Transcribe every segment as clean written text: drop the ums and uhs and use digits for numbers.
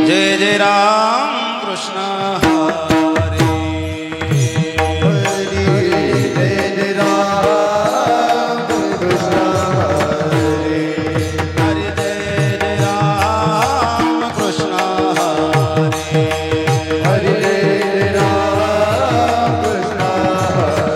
जय जय राम कृष्ण हरे जय जय राम कृष्ण हरे हरे जय जय राम कृष्ण हरे हरे जय राम कृष्ण हरे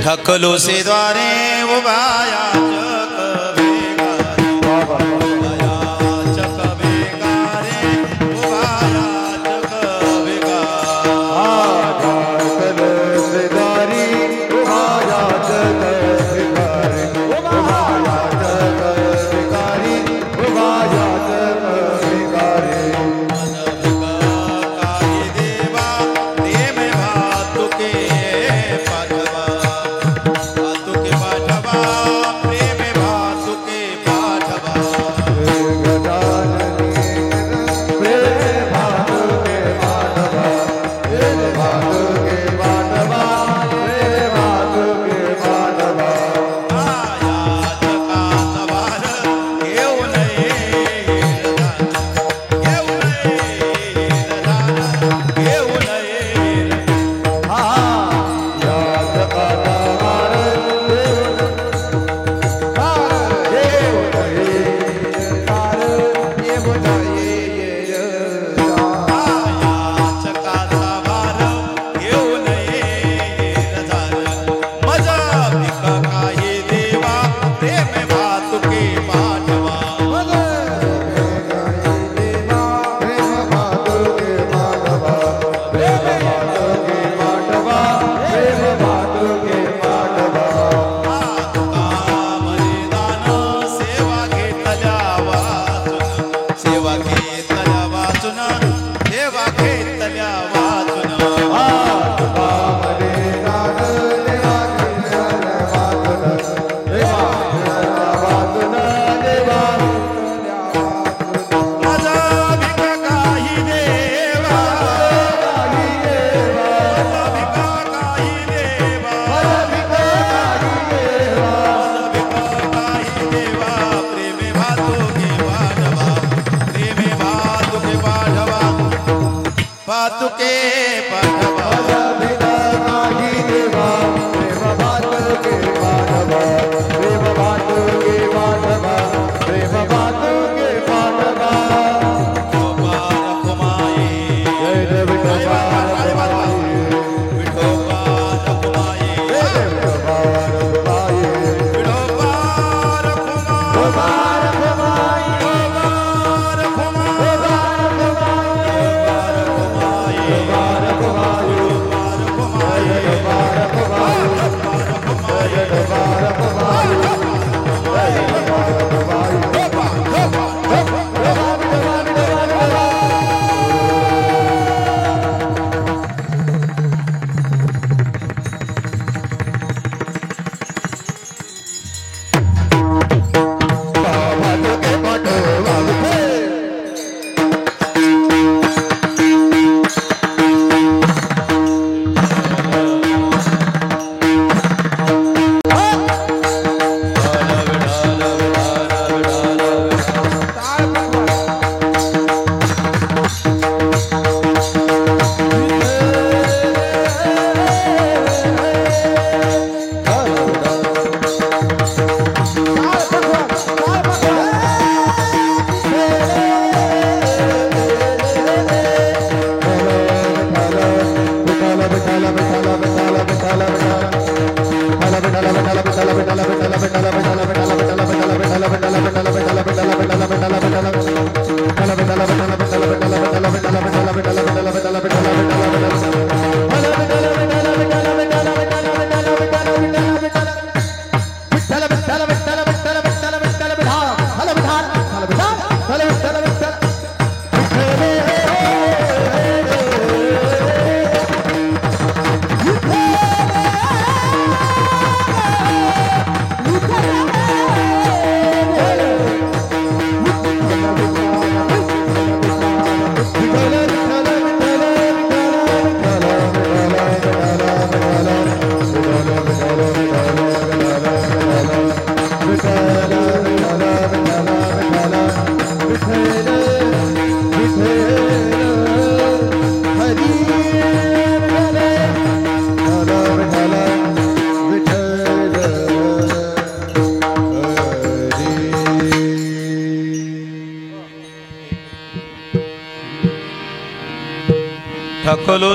थकलो से द्वारे उभाया जग बेगारे, उभाया जग बेगारे, उभाया जग बेगारे। थकलो से द्वारी उभाया जग बेगारे, उभाया जग बेगारी, उभाया जग बेगारे। काही देवा देव भातुके पाठवा, भातुके पाठवा प्रेम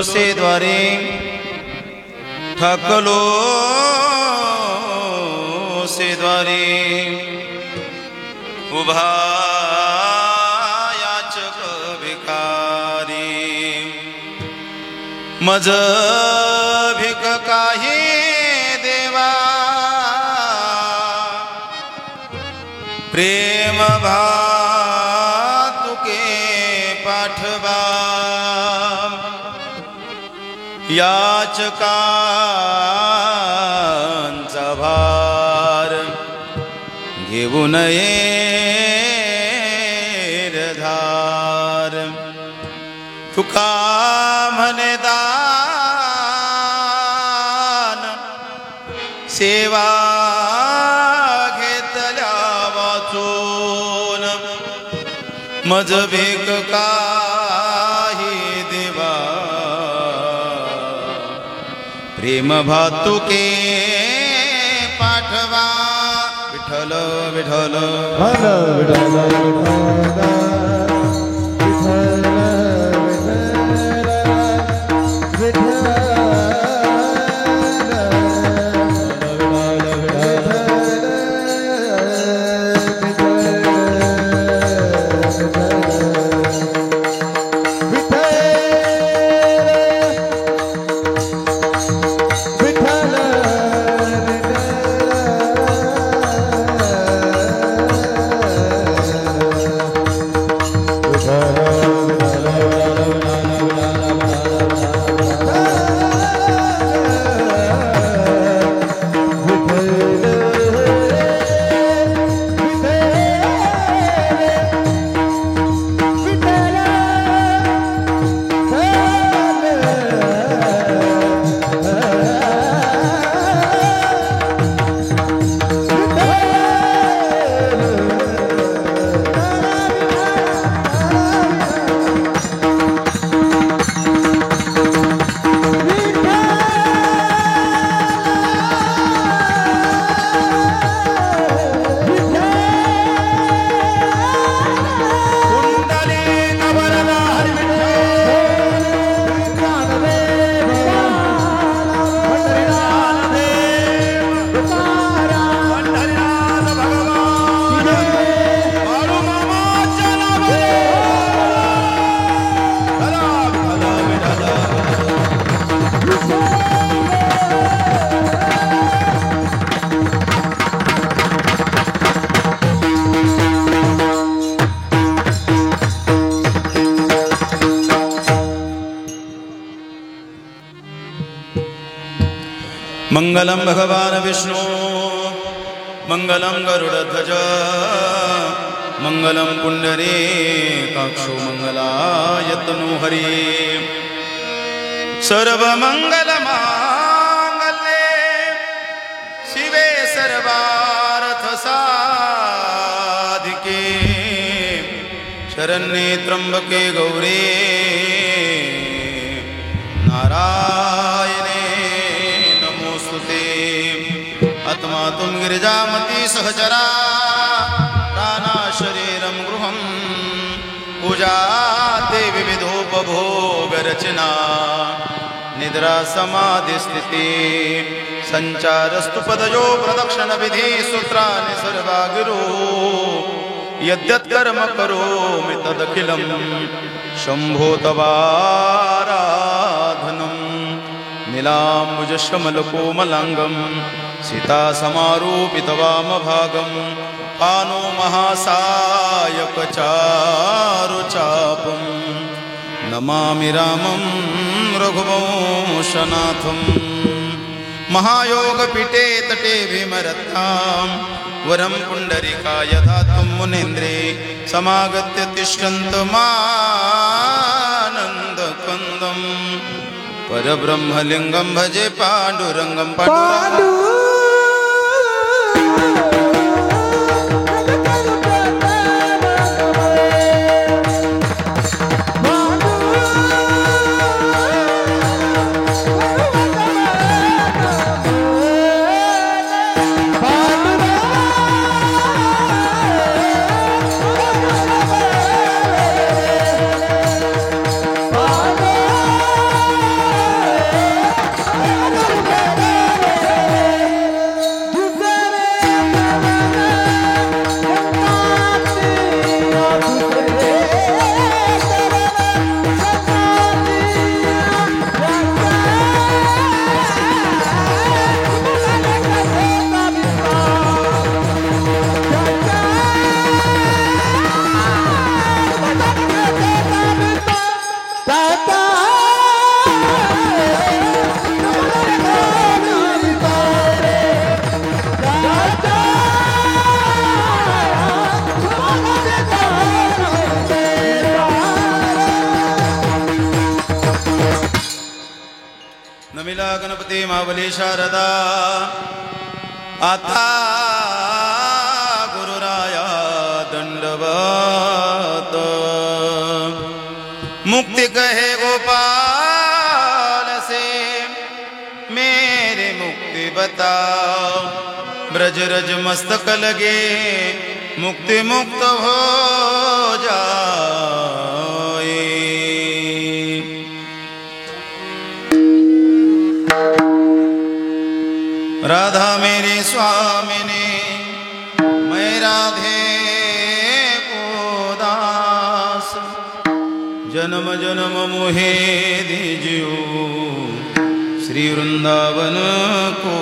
से द्वारे थकलो से द्वारे उभा याचक भिकारी मज भिक काही देवा प्रेम भातुके पाठवा याचकांचा भार घेऊ नये धार तुका म्हणे दान सेवा घेतल्या वाचून मज भेक काही देवा प्रेम भातुके पाठवा विठ्ठल विठ्ठल मंगलम भगवान विष्णु मंगलम गरुड़ध्वज मंगलम पुंडरीकाक्षो मंगलायतनु हरि सर्वमंगलमांगल्ये शिवे सर्वार्थसाधिके शरण्ये त्र्यंबके गौरी नारायणे आत्मा तुम गिरिजामती सहचरा प्राणा शरीरम गृहम पूजा ते विविधोपभोग रचना निद्रा समाधि स्थिति संचारस्तु पदयो प्रदक्षिण विधि सूत्राणि सर्वा गिरो यद्यत् कर्म करोमि तदखिलं शंभो तवाराधनम् नीलाम्बुजश्यामलकोमलाङ्गं सीतासमारूपितवामभागं पानो महासायकचारुचापं नमामि रामं रघुवंशनाथं महायोगपीठे तटे भीमरत्नां वरं पुण्डरीकाय दातुं मुनीन्द्रे समागत्य तिष्ठन्तमानन्दकन्दम् परब्रह्मलिंगं भजे पाण्डुरंगं पाण्डु नमिला गणपती मावली शारदा आता गुरुराया दंडवत मुक्ति कहे गोपाल से मेरे मुक्ति बताओ ब्रज रज मस्तक लगे मुक्ति मुक्त हो जाए। राधा मेरी स्वामिनी मैं राधे को दास जन्म जन्म मोहे दीजियो श्री वृंदावन को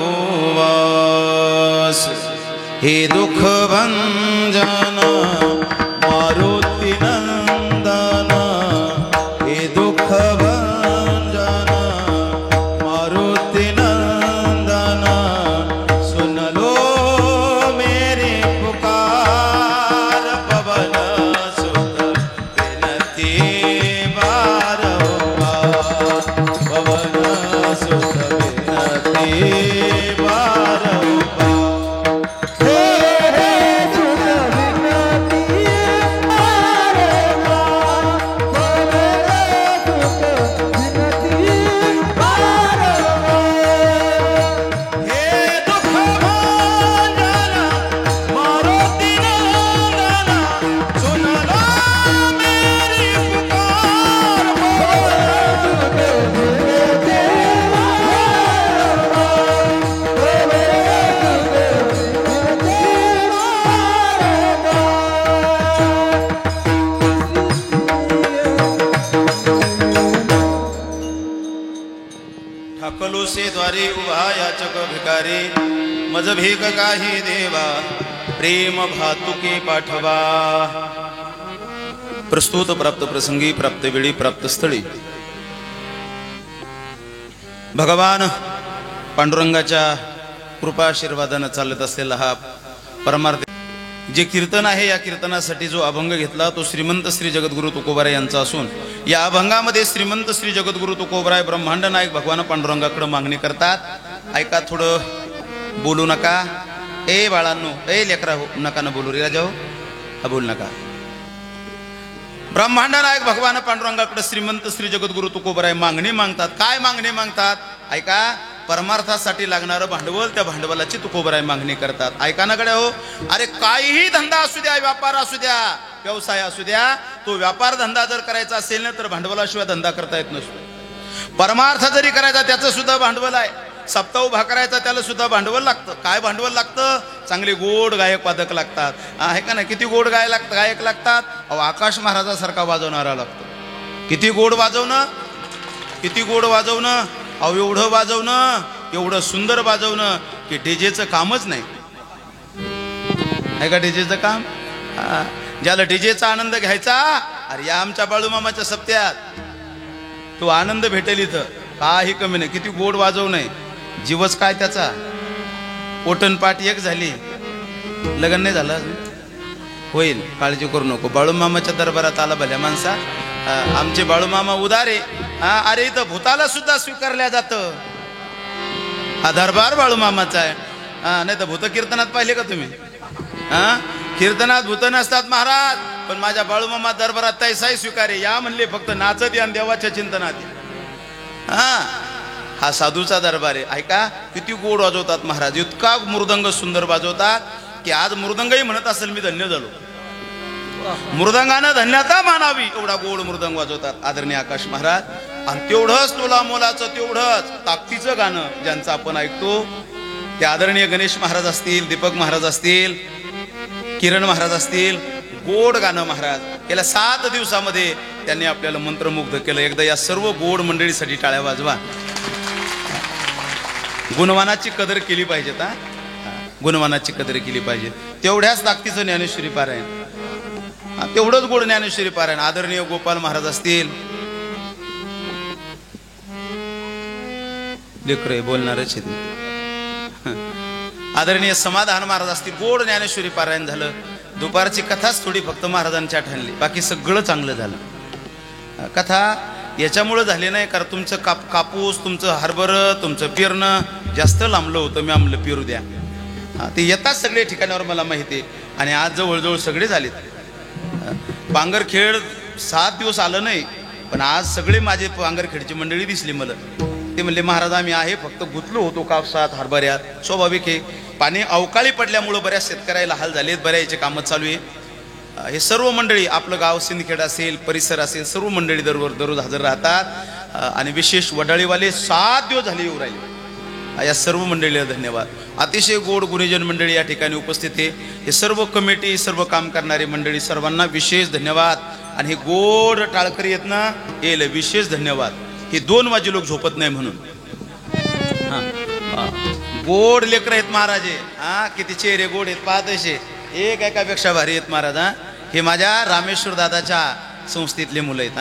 वास। हे दुख भंजन मारुति नंदन हे दुख भंजन मारुति नंदन सुन लो मेरी पुकार पवन सुत विनती बारंबार पवन सुत विनती बारंबार। ठाकलो से द्वारे उभा याचक भिकारी मज भीक काही देवा प्रेम भातुके पाठवा। प्रस्तुत प्राप्त प्रसंगी प्राप्त वेळी प्राप्त स्थळी भगवान पांडुरंगाच्या कृपाशीर्वादाने चालत असलेला हा परमार्थ जे कीर्तन आहे या कीर्तनासाठी जो अभंग घेतला तो श्रीमंत श्री जगद्गुरु तुकोबाराय यांचा असून या अभंगामध्ये श्रीमंत श्री जगद्गुरु तुकोबाराय ब्रह्मांड नायक भगवान पांडुरंगाकडे मागणी करतात। ऐका थोडं बोलू नका ए बाळांनो ए लेकरा हो नका न बोलू रे राजा हो हा बोलू नका। ब्रह्मांड नायक भगवान पांडुरंगाकडे श्रीमंत श्री जगद्गुरु तुकोबाराय मागणी मागतात। काय मागणी मागतात ऐका। परमार्थासाठी लागणारं भांडवल त्या भांडवलाची तुकोबाराय मागणी करतात। ऐका ना गड्या हो अरे काहीही धंदा असू द्या व्यापार असू द्या व्यवसाय असू द्या तो व्यापार धंदा जर करायचा असेल ना तर भांडवलाशिवाय धंदा करता येत नसतो। परमार्थ जरी करायचा त्याचं सुद्धा भांडवल आहे। सप्ताह उभा करायचा त्याला सुद्धा भांडवल लागतं। काय भांडवल लागतं चांगले गोड गायक वादक लागतात आहे का नाही। किती गोड गायक लागतात अहो आकाश महाराजासारखा वाजवणारा लागतो। किती गोड वाजवणं किती गोड वाजवणं अहो एवढं वाजवणं एवढं सुंदर वाजवणं की डीजेचं कामच नाही आहे का। डीजेचं काम ज्याला डीजेचा आनंद घ्यायचा अरे या आमच्या बाळूमामाच्या सप्त्यात तो आनंद भेटेल इथं काही कमी नाही। किती गोड वाजवणं जीवच काय त्याचा। ओटन पाठ एक झाली लग्न नाही झालं होईल काळजी करू नको। बाळूमामाच्या दरबारात आला भल्या माणसा आमचे बाळूमामा उदारे अरे इथं भूताला सुद्धा स्वीकारल्या जातं। हा दरबार बाळूमामाचा आहे नाही तर भूत कीर्तनात पाहिले का तुम्ही कीर्तनात भूत नसतात महाराज पण माझ्या बाळूमामा दरबारात तैसाही स्वीकारे या म्हणले फक्त नाचत या देवाच्या चिंतनात हा साधूचा दरबार आहे। ऐका किती गोड वाजवतात महाराज इतका मृदंग सुंदर वाजवतात की आज मृदंगही म्हणत असेल मी धन्य झालो। मृदंगानं धन्यता मानावी एवढा गोड मृदंग वाजवतात आदरणीय आकाश महाराज। आणि तेवढंच तोला मोलाचं तेवढंच ताकदीचं गाणं ज्यांचं आपण ऐकतो ते आदरणीय गणेश महाराज असतील दीपक महाराज असतील किरण महाराज असतील गोड गाणं महाराज गेल्या 7 दिवसामध्ये त्यांनी आपल्याला मंत्रमुग्ध केलं। एकदा या सर्व गोड मंडळीसाठी टाळ्या वाजवा। गुणवानाची कदर केली पाहिजे गुणवानाची कदर केली पाहिजे। तेवढ्याच ताकदीचं ज्ञानेश्वरी पारायण तेवढंच गोड ज्ञानेश्वरी पारायण आदरणीय गोपाल महाराज असतील लेकरे बोलणारच आदरणीय समाधान महाराज असतील गोड ज्ञानेश्वरी पारायण झालं। दुपारची कथाच थोडी फक्त महाराजांच्या ठरली बाकी सगळं चांगलं झालं। कथा याच्यामुळं झाले नाही, कारण तुमचं कापूस, तुमचं हरभरं, तुमचं पेरणं जास्त लांबलं होतं. मी आमलं पेरू द्या. ते येतात सगळे ठिकाणावर मला माहिती आहे. आणि आज जवळजवळ सगळे झालेत. पांगरखेड 7 दिवस आलं नाही, पण आज सगळे माझे पांगरखेडची मंडळी दिसली मला. ते म्हणले महाराज आम्ही आहे, फक्त गुंतलो होतो कापसात, हरभऱ्यात. स्वाभाविक आहे, पाणी अवकाळी पडल्यामुळं बऱ्याच शेतकऱ्याला हाल झालेत, बऱ्याचे कामं चालू आहे. हे सर्व मंडळी, आपलं गाव सिंदखेड असेल, परिसर असेल, सर्व मंडळी दररोज हजर राहतात. आणि विशेष वडाळीवाले 7 दिवस झाले येऊ राहिले. या सर्व मंडळीला धन्यवाद. अतिशय गोड गुणीजन मंडळी या ठिकाणी उपस्थित आहे. हे सर्व कमिटी, सर्व काम करणारी मंडळी, सर्वांना विशेष धन्यवाद. आणि हे गोड टाळकरी आहेत ना, हे विशेष धन्यवाद. हे 2 वाजे लोक झोपत नाही म्हणून. गोड लेकर आहेत महाराज. किती चेहरे गोड आहेत, पाहत असे एक एकापेक्षा भारी आहेत महाराज. हे माझ्या रामेश्वर दादाच्या संस्थेतले मुलं आहेत.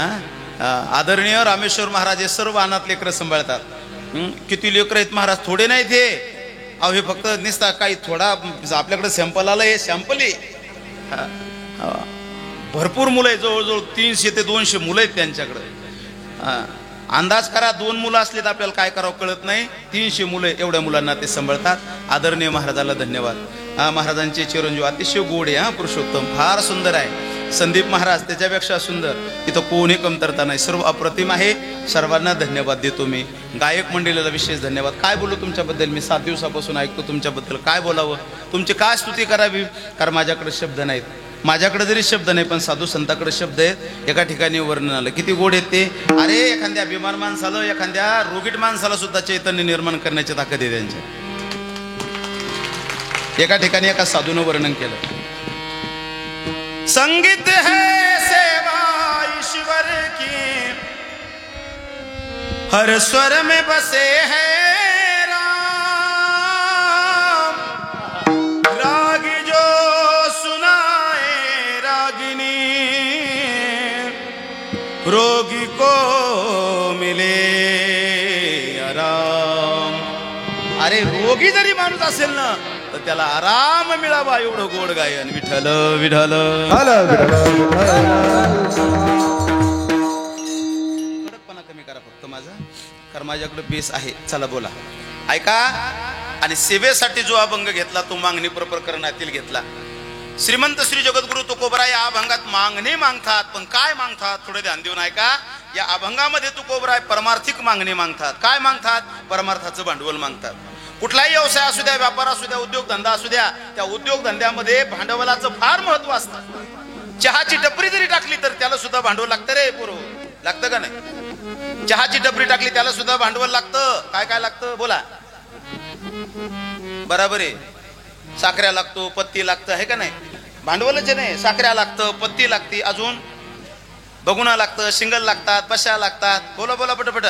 आदरणीय रामेश्वर महाराज हे सर्व अनाथ लेकरं सांभाळतात. किती लेकरं आहेत महाराज, थोडे नाहीत हे. अहो हे फक्त निसता काही थोडा आपल्याकडे सॅम्पल आलं, हे सॅम्पल आहे. भरपूर मुलं आहेत, जवळजवळ 300 ते 200 मुलं आहेत त्यांच्याकडे. अंदाज करा, 2 मुलं असले तर आपल्याला काय करावं कळत नाही. 300 मुलं, एवढ्या मुलांना ते सांभाळतात. आदरणीय महाराजाला धन्यवाद. महाराजांचे चिरंजीव अतिशय गोड आहे. पुरुषोत्तम फार सुंदर आहे. संदीप महाराज त्याच्यापेक्षा सुंदर. इथं कोणी कमतरता नाही, सर्व अप्रतिम आहे. सर्वांना धन्यवाद देतो मी. गायक मंडळीला विशेष धन्यवाद. काय बोलू तुमच्याबद्दल, मी 7 दिवसापासून ऐकतो तुमच्याबद्दल. काय बोलावं, तुमची काय स्तुती करावी, कारण माझ्याकडे शब्द नाहीत. माझ्याकडे जरी शब्द नाही, पण साधू संताकडे शब्द आहेत. एका ठिकाणी वर्णन आलं, किती गोड आहेत ते. अरे एखाद्या बिमार माणसाला, एखाद्या रोगीट माणसाला सुद्धा चैतन्य निर्माण करण्याची ताकद आहे त्यांच्या. एका ठिकाणी एका साधूनं वर्णन केलं. संगीत है सेवा ईश्वर की, हर स्वर में बसे हैं राम. रागी जो सुनाए रागिनी, रोगी को मिले आराम. अरे रोगी जरी माणूस असेल ना, तर त्याला आराम मिळावा एवढं गोड गायन. विठ्ठल विठ्ठल कडकपणा कमी करा फक्त माझा, कारण माझ्याकडे बेस आहे. चला बोला, ऐका. आणि सेवेसाठी जो अभंग घेतला तो मागणी प्रकरणातील घेतला. श्रीमंत श्री जगद्गुरु तुकोबरा या अभंगात मागणी मागतात. पण काय मागतात थोडं ध्यान देऊन ऐका. या अभंगामध्ये तुकोबराय परमार्थिक मागणी मागतात. काय मागतात? परमार्थाचं भांडवल मागतात. कुठलाही व्यवसाय असू द्या, व्यापार असू द्या, उद्योगधंदा असू द्या, त्या उद्योगधंद्यामध्ये भांडवलाचं फार महत्व असतं. चहाची टपरी जरी टाकली तर त्याला सुद्धा भांडवल लागतं रे पोरो. लागतं का नाही? चहाची टपरी टाकली त्याला सुद्धा भांडवल लागतं. काय काय लागतं बोला, बरोबर आहे. साखऱ्या लागतो, पत्ती लागतं, आहे का नाही? भांडवलच नाही, साखऱ्या लागतं, पत्ती लागते, अजून बगुणा लागतं, शिंगल लागतात, पशा लागतात. बोला बोला पटपट.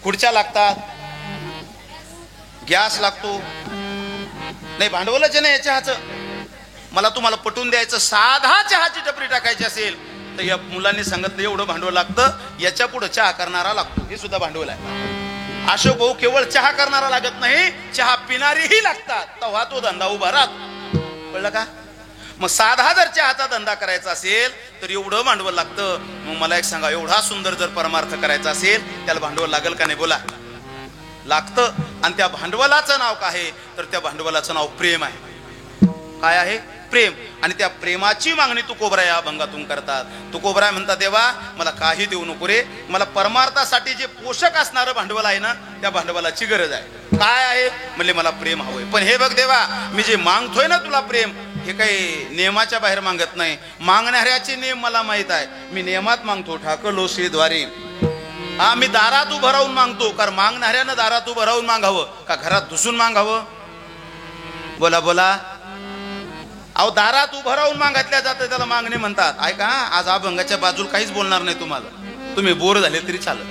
खुर्च्या लागतात, गॅस लागतो. नाही भांडवलच नाही चहाचं. मला तुम्हाला पटवून द्यायचं, साधा चहाची टपरी टाकायची असेल तर या मुलांनी सांगितलं एवढं भांडवल लागतं. याच्या पुढे चहा करणारा लागतो, हे सुद्धा भांडवल आहे. अशोक भाऊ केवळ चहा करणारा लागत नाही, चहा पिणारीही लागतात. तेव्हा तो धंदा उभा राहतो. कळलं का? मग साधा जर चहाचा धंदा करायचा असेल तर एवढं भांडवल लागतं. मग मला एक सांगा, एवढा सुंदर जर परमार्थ करायचा असेल त्याला भांडवल लागेल का नाही बोला? लागतं. आणि त्या भांडवलाचं नाव काय आहे? तर त्या भांडवलाचं नाव प्रेम आहे. काय आहे? प्रेम. आणि त्या प्रेमाची मागणी तुकोबरा या अभंगातून करतात. तुकोबरा म्हणतात, देवा मला काही देऊ नको रे, मला परमार्थासाठी जे पोषक असणारं भांडवल आहे ना, त्या भांडवलाची गरज आहे. काय आहे? म्हणजे मला प्रेम हवंय. पण हे बघ देवा, मी जे मागतोय ना तुला प्रेम, हे काही नियमाच्या बाहेर मागत नाही. मागणाऱ्याचे नियम मला माहित आहे. मी नियमात मागतो, ठाकलोशी द्वारे. हा, मी दारात उभं राहून मागतो. कारण मागणाऱ्यानं दारात उभं राहून मागावं का घरात घुसून मागावं? बोला बोला. अहो दारात उभं राहून मागितल्या जातं, त्याला मागणे म्हणतात. ऐका, आज अभंगाच्या बाजूला काहीच बोलणार नाही तुम्हाला, तुम्ही बोर झाले तरी चालत.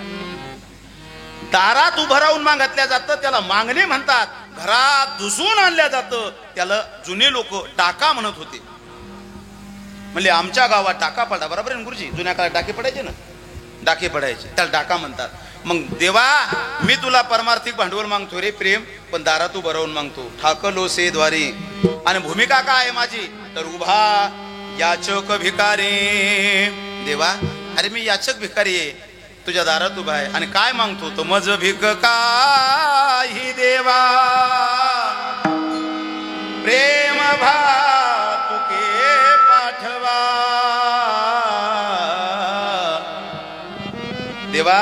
दारात उभं राहून मागितल्या जातं त्याला मागणे म्हणतात. घरात घुसून आणल्या जातं त्याला जुने लोक टाका म्हणत होते. म्हणजे आमच्या गावात टाका पडा, बरोबर आहे गुरुजी? जुन्या काळात टाके पडायचे ना, डाके पडायचे, त्याला टाका म्हणतात. मग देवा, मी तुला परमार्थिक भांडवल मागतो रे प्रेम, पण दारात उभं राहून मागतो, ठाकलोसे द्वारी. आणि भूमिका काय आहे माझी? तर उभा याचक भिकारी. देवा, अरे मी याचक भिकारी आहे, तुझ्या दारात उभा आहे आणि काय मागतो तो मज भिक काही देवा प्रेम भातुके पाठवा. देवा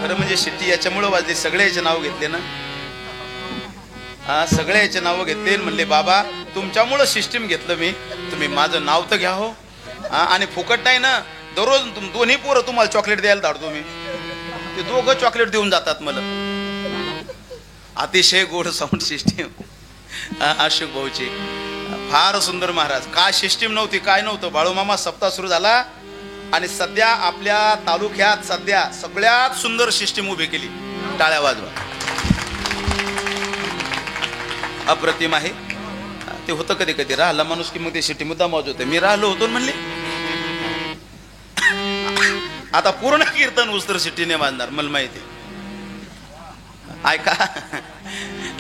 खरं म्हणजे शिट्टी याच्यामुळे वाजली, सगळे याचे नाव घेतले ना, हा सगळे याचे नाव घेतले. म्हणले बाबा तुमच्यामुळं सिस्टीम घेतलं मी, तुम्ही माझं नाव तर घ्या हो. आणि फुकट नाही ना, दररोज दोन्ही पोरं तुम्हाला चॉकलेट द्यायला धाडतो मी, ते दोघं चॉकलेट देऊन जातात मला. अतिशय गोड साऊंड सिस्टीम अशोक भाऊची, फार सुंदर महाराज. काय सिस्टीम नव्हती, काय नव्हतं. बाळूमामा सप्ताह सुरू झाला आणि सध्या आपल्या तालुक्यात सध्या सगळ्यात सुंदर सिस्टीम उभी केली. टाळ्या वाजवा. अप्रतिम आहे ते. होतं कधी कधी राहिला माणूस की मग ते सिटी मुद्दा मौज होते. मी राहिलो होतो म्हणले, आता पूर्ण कीर्तन उस्तर सिटीने वाजणार मला माहिती. ऐका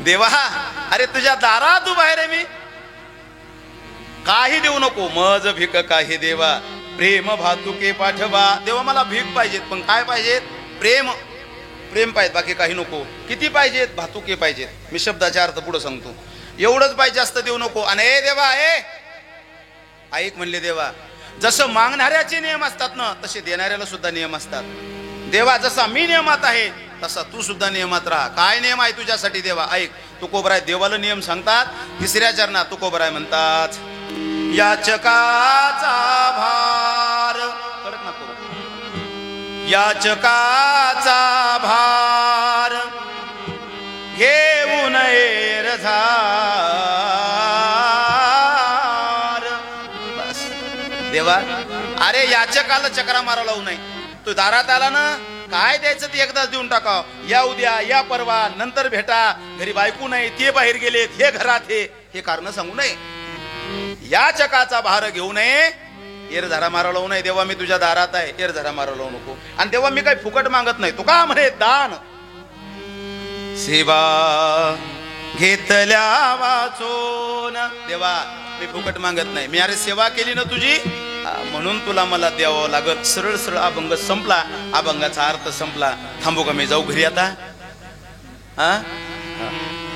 देवा, अरे तुझ्या दारात उभा आहे रे मी, काही देऊ नको. मज भिक काही देवा प्रेम भातुके पाठवा. देवा मला भीक पाहिजेत, पण काय पाहिजेत? प्रेम. प्रेम पाहिजे, बाकी काही नको. किती पाहिजेत? भातुके पाहिजेत. मी शब्दाचा अर्थ पुढे सांगतो. एवढंच पाहिजे, जास्त देऊ नको. आणि ए देवा ऐक म्हणले देवा, जसं मागणाऱ्याचे नियम असतात ना, तसे देणाऱ्याला सुद्धा नियम असतात. देवा जसा मी नियमात आहे तसा तू सुद्धा नियमात राहा. काय नियम आहे तुझ्यासाठी देवा? ऐक. तुकोबराय देवाला नियम सांगतात. तिसऱ्या चरणात तुकोबराय म्हणतात, याचकाचा भार कडक नको, याचकाचा भार घेऊ नये रझार. बस देवा, अरे याचकाला चक्रा मारा लावू नये. तू दारात आला ना, काय द्यायचं ते एकदाच देऊन टाकाव. या उद्या, या परवा, नंतर भेटा. घरी बायको नाही, ते बाहेर गेलेत, हे घरात हे कारण सांगू नये. याचकाचा भार घेऊ नये. एर झरा मारा लावू नये. देवा मी तुझ्या दारात आहे, एर झरा मारा लावू नको. आणि तेव्हा मी काही फुकट मागत नाही. तू का म्हणे दान सेवा घेतल्या वाचून. देवा मी फुकट मागत नाही. मी अरे सेवा केली ना तुझी, म्हणून तुला मला द्यावं लागत. सरळ सरळ अभंग संपला. अभंगाचा अर्थ संपला. थांबू का मी? जाऊ घरी आता?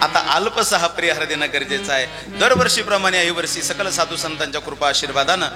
आता अल्पसा हा परिहार देणं गरजेचं आहे. दरवर्षीप्रमाणे याही वर्षी सकल साधू संतांच्या कृपा आशीर्वादानं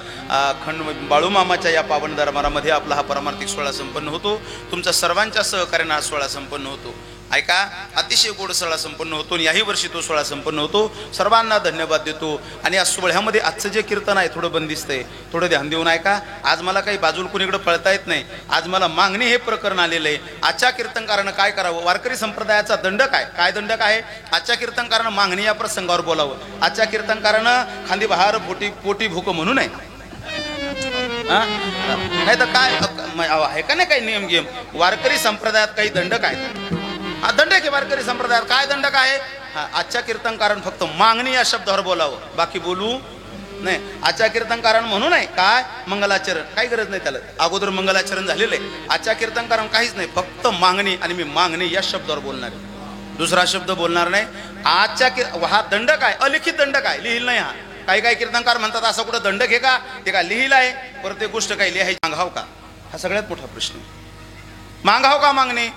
खंड बाळूमामाच्या या पावन दरबारामध्ये आपला हा परमार्थिक सोहळा संपन्न होतो. तुमच्या सर्वांच्या सहकार्याने हा सोहळा संपन्न होतो. ऐका, अतिशय गोड सोहळा संपन्न होतो आणि याही वर्षी तो सोहळा संपन्न होतो. सर्वांना धन्यवाद देतो. आणि या सोहळ्यामध्ये आजचं जे कीर्तन आहे थोडं बंदिस्त आहे, थोडं ध्यान देऊन ऐका. आज मला काही बाजूला कोणीकडे पळता येत नाही. आज मला मागणी हे प्रकरण आलेलं आहे. आजच्या कीर्तनकारानं काय करावं? वारकरी संप्रदायाचा दंडक आहे. काय दंडक आहे? आजच्या कीर्तनकारानं मागणी या प्रसंगावर बोलावं. आजच्या कीर्तनकारानं खांदी बहार पोटी भूक म्हणू नये. नाही तर काय आहे का नाही काही नियम गेम? वारकरी संप्रदायात काही दंडक आहेत. हा दंडक आहे वारकरी संप्रदायात. काय दंडक आहे? आजच्या कीर्तनकारानं फक्त मागणी या शब्दावर बोलावं, बाकी बोलू नाही. आजच्या कीर्तनकारानं म्हणू नये काय मंगलाचरण, काही गरज नाही त्याला. अगोदर मंगलाचरण झालेलं आहे. आजच्या कीर्तनकारानं काहीच नाही, फक्त मागणी. आणि मी मागणी या शब्दावर बोलणार आहे, दुसरा शब्द बोलणार नाही. आजच्या हा दंडक आहे, अलिखित दंडक आहे, लिहिल नाही. हा काही काही कीर्तनकार म्हणतात असं कुठं दंडक आहे का? ते काय लिहिलं आहे? प्रत्येक गोष्ट काही लिहायची मागाव का? हा सगळ्यात मोठा प्रश्न. मागाव का मागणे?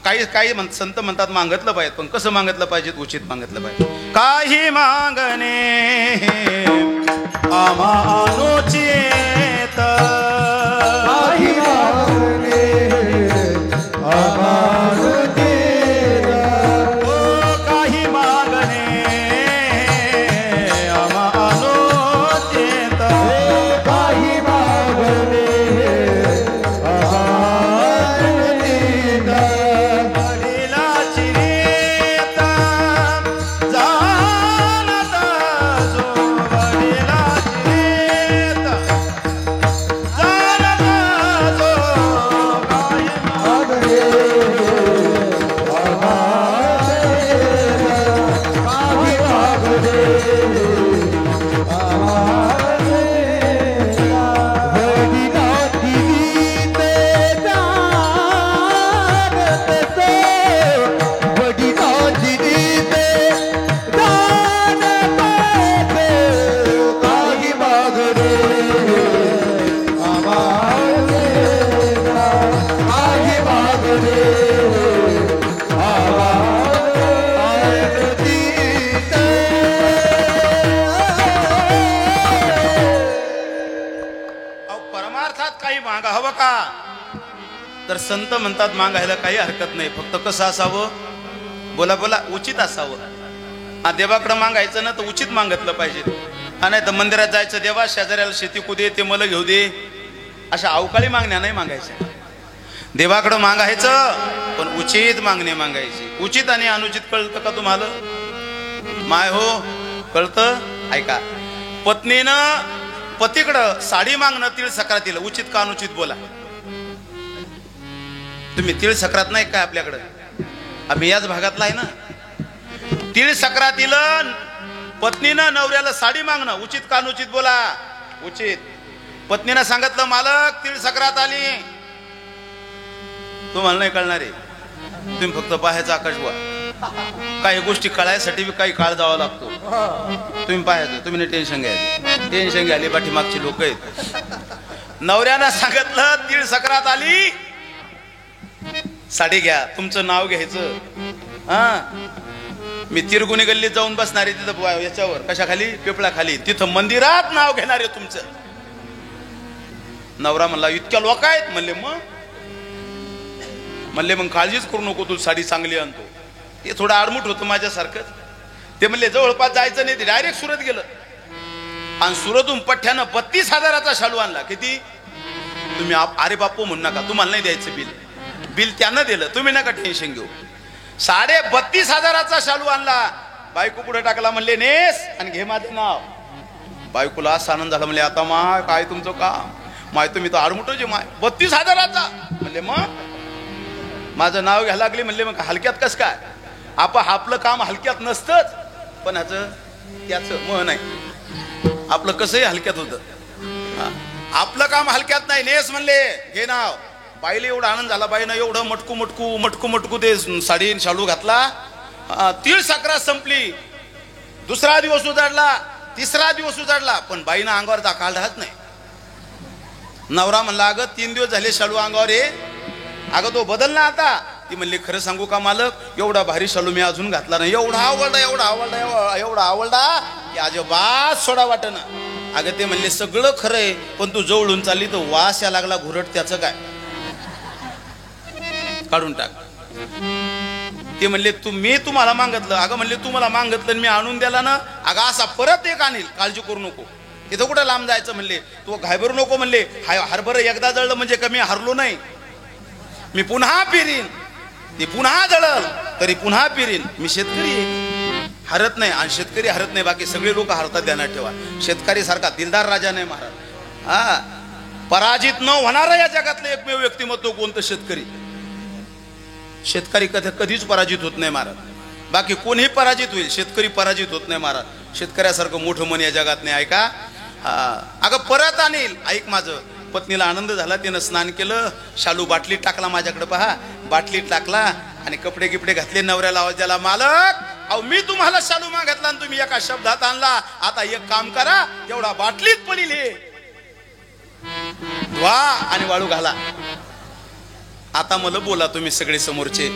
काही काही संत म्हणतात मागितलं पाहिजे, पण कसं मागितलं पाहिजे? उचित मागितलं पाहिजे. काही मागणे अनुचित, काही मागणे अनुचित, काही मागणे अनुचित, काही मागणे जा तर संत म्हणतात मागायला काही हरकत नाही, फक्त कसं असावं, बोला बोला, उचित असावं. हा, देवाकडं मागायचं ना तर उचित मागितलं पाहिजे. हा, नाही तर मंदिरात जायचं, देवा शेजाऱ्याला शेती कुदे ते मला घेऊ दे, अशा अवकाळी मागण्या नाही मागायच्या. देवाकडं मागायचं पण उचित मागणे मागायची. उचित आणि अनुचित कळतं का तुम्हाला? माय हो, कळतं? ऐका, पत्नीनं पतीकडं साडी मागणं तीळ सक्रातीला उचित का अनुचित बोला. तुम्ही तीळ सक्रात नाही काय आपल्याकडं? आम्ही याच भागातला आहे ना. तीळ सक्रातीला पत्नीनं नवऱ्याला साडी मागणं उचित का अनुचित बोला. उचित. पत्नीनं सांगितलं मालक तीळ सक्रात आली, तुम्हाला नाही कळणार आहे, तुम्ही फक्त पाहायचं आकाश बुवा. काही गोष्टी कळायसाठी बी काही काळ जावा लागतो. तुम्ही पाहायचं, तुम्ही नाही टेन्शन घ्यायचं. टेन्शन घ्यायला पाठीमागची लोक आहेत. नवऱ्यानं सांगितलं तीळ सक्रात आली, साडी घ्या, तुमचं नाव घ्यायचं. हा, मी तिरगुणी गल्लीत जाऊन बसणारे तिथं याच्यावर, कशाखाली, पिपळाखाली, तिथं मंदिरात नाव घेणारे तुमचं. नवरा म्हणला इतक्या लोक आहेत म्हणले. मग काळजीच करू नको, तू साडी चांगली आणतो. ते थोडं आडमुठ होतं माझ्यासारखं. ते म्हणले जवळपास जायचं नाही, ते डायरेक्ट सुरत गेलं आणि सुरतहून पठ्ठ्यानं 32,000चा शालू आणला. किती? तुम्ही अरे बापू म्हणू नका, तुम्हाला नाही द्यायचं बिल. बिल त्यानं दिलं, तुम्ही नका टेन्शन घेऊ. 32,500चा शालू आणला. बायको पुढे टाकला, म्हणले नेस आणि घे माझं नाव. बायकोला असा आनंद झाला, म्हणले आता माय काय तुमचं काम, माय तुम्ही तर आडमुठच माय. 32,000चा म्हणले, मग माझं नाव घ्यायला लागले. म्हणले मग हलक्यात कस काय? आपलं काम हलक्यात नसतंच, पण ह्याचं त्याचं मह नाही. आपलं कसंही हलक्यात होतं, आपलं काम हलक्यात नाही. नेस म्हणले, घे नाव. बाईला एवढा आनंद झाला, बाईनं एवढं मटकू मटकू मटकू मटकू ते साडी शालू घातला. तीळ सक्रात संपली, दुसरा दिवस उजाडला, तिसरा दिवस उजाडला, पण बाईनं अंगावर दाखल राहत नाही. नवरा म्हणला अगं 3 दिवस झाले शालू अंगावर आहे, अगं तो बदल ना आता. ती म्हणली खरं सांगू का मालक, एवढा भारी शालू मी अजून घातला नाही. एवढा आवडला, एवढा आवडला, एवढा आवडला की अजिबात सोडा वाटेना. अगं ते म्हणले सगळं खरंय, पण तू जवळून चालली तर वास या लागला घुरट, त्याचं काय, काढून टाक. ते म्हणले मी तुम्हाला मागितलं. अगं म्हणले तू मला मागितलं मी आणून द्याला ना. अगं असा परत एक आणील, काळजी करू नको. तिथं कुठं लांब जायचं म्हणले, तू घाबरू नको म्हणले. हरभरं एकदा जळलं म्हणजे कमी हरलो नाही, मी पुन्हा फिरीन. ती पुन्हा जळल तरी पुन्हा फिरीन. मी शेतकरी आहे, हरत नाही. आणि शेतकरी हरत नाही, बाकी सगळे लोक हरतात, ध्यानात ठेवा. शेतकरी सारखा दिलदार राजा नाही महाराज. हा, पराजित न होणारा या जगातलं एकमेव व्यक्तिमत्व कोणतं? शेतकरी. शेतकरी कधीच पराजित होत नाही महाराज. बाकी कोणीही पराजित होईल, शेतकरी पराजित होत नाही महाराज. शेतकऱ्यासारखं मोठं मन या जगात नाही. ऐका, अगं परत आणील. ऐक माझं. पत्नीला आनंद झाला, तिनं स्नान केलं, शालू बाटलीत टाकला. माझ्याकडे पहा, बाटलीत टाकला आणि कपडे गिपडे घातले. नवऱ्याला आवाज द्याला, मालक अहो मी तुम्हाला शालू मागितला आणि तुम्ही एका शब्दात आणला. आता एक काम करा, एवढा बाटलीत पडील हे धुवा आणि वाळू घाला. आता मला बोला तुम्ही सगळे समोरचे,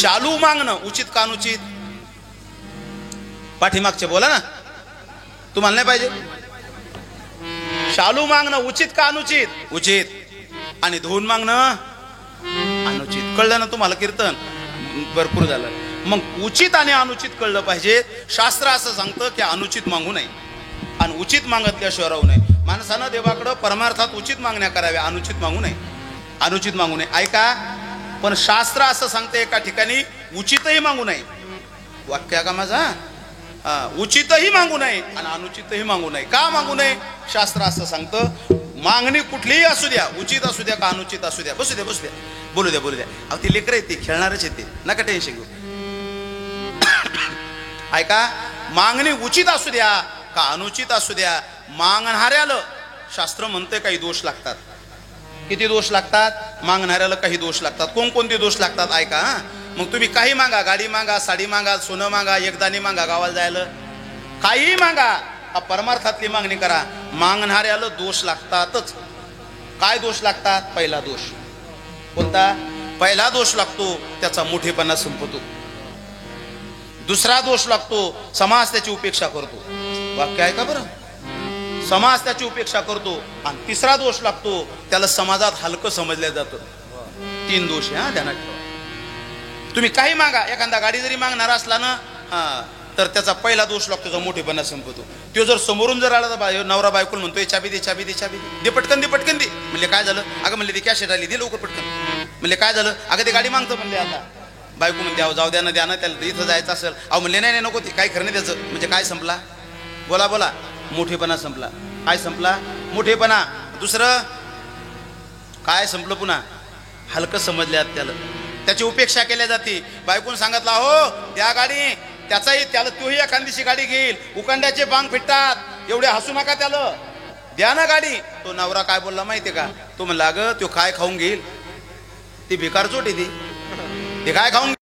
शालू मागणं उचित का अनुचित? पाठीमागचे बोला ना, तुम्हाला नाही पाहिजे? शालू मागणं उचित का अनुचित? उचित. आणि धुवून मागणं अनुचित. कळलं ना तुम्हाला? कीर्तन भरपूर झालं. मग उचित आणि अनुचित कळलं पाहिजे. शास्त्र असं सांगतं की अनुचित मागू नये आणि उचित मागितल्याशिवाय राहू नये. माणसानं देवाकडं परमार्थात उचित मागण्या कराव्या, अनुचित मागू नये. अनुचित मागू नये. ऐका, पण शास्त्र असं सांगतं एका ठिकाणी उचितही मागू नये. वाक्य का माझा? उचितही मागू नये आणि अनुचितही मागू नये. का मागू नये? शास्त्र असं सांगतं, मागणी कुठलीही असू द्या, उचित असू द्या का अनुचित असू द्या, बसू द्या बसू द्या, बोलू द्या बोलू द्या. अहो ती लेकरं येते, खेळणारच येते, नका टेन्शन घेऊ. ऐका, मागणी उचित असू द्या का अनुचित असू द्या, मागणाऱ्याला शास्त्र म्हणते काही दोष लागतात. किती दोष लागतात? मागणाऱ्याला काही दोष लागतात. कोणकोणते दोष लागतात? ऐका. मग तुम्ही काही मागा, गाडी मागा, साडी मागा, सोनं मागा, एकदाणी मागा, गावाला जायला काही मागा, परमार्थातली मागणी करा. मागणाऱ्याला दोष लागतातच. काय दोष लागतात? पहिला दोष कोणता? पहिला दोष लागतो त्याचा मोठेपणा संपतो. दुसरा दोष लागतो समाज त्याची उपेक्षा करतो. वाक्य आहे का बरं? समाज त्याची उपेक्षा करतो. आणि तिसरा दोष लागतो त्याला समाजात हलकं समजलं जातं. तीन दोष आहे, हा ध्यानात ठेवा. तुम्ही काही मागा, एखादा गाडी जरी मागणार असला ना, हा, तर त्याचा पहिला दोष लागतो, जो मोठेपणा संपतो. तो जर समोरून जर आला तर नवरा बायकोला म्हणतोय चाबी दे, चाबी दे, चाबी दे, दे पटकन, दे पटकन दे. म्हणले काय झालं? अगं म्हणले ती कॅशेट आली, दे लवकर पटकन. म्हणले काय झालं? अगं ते गाडी मागतो म्हणले. आता बायको म्हणते अहो जाऊ द्या ना, द्या ना, त्याला इथं जायचं असेल. अहो म्हणले नाही नाही नको, ते काय खरं नाही त्याचं. म्हणजे काय संपला? बोला बोला. मोठेपणा संपला. काय संपला? मोठेपणा. दुसरं काय संपलं? पुन्हा हलकं समजले त्याला, त्याची उपेक्षा केल्या जाते. बायकोन सांगितलं हो त्या गाडी, त्याचाही त्याला तोही एखादीशी गाडी घेईल, उकंड्याचे बांग फिटतात, एवढे हसू नका त्याला, द्या ना गाडी. तो नवरा काय बोलला माहितीये का? तो म्हणला अगं तो काय खाऊन घेईल, ती भिकार चोट आहे ती, ते काय खाऊन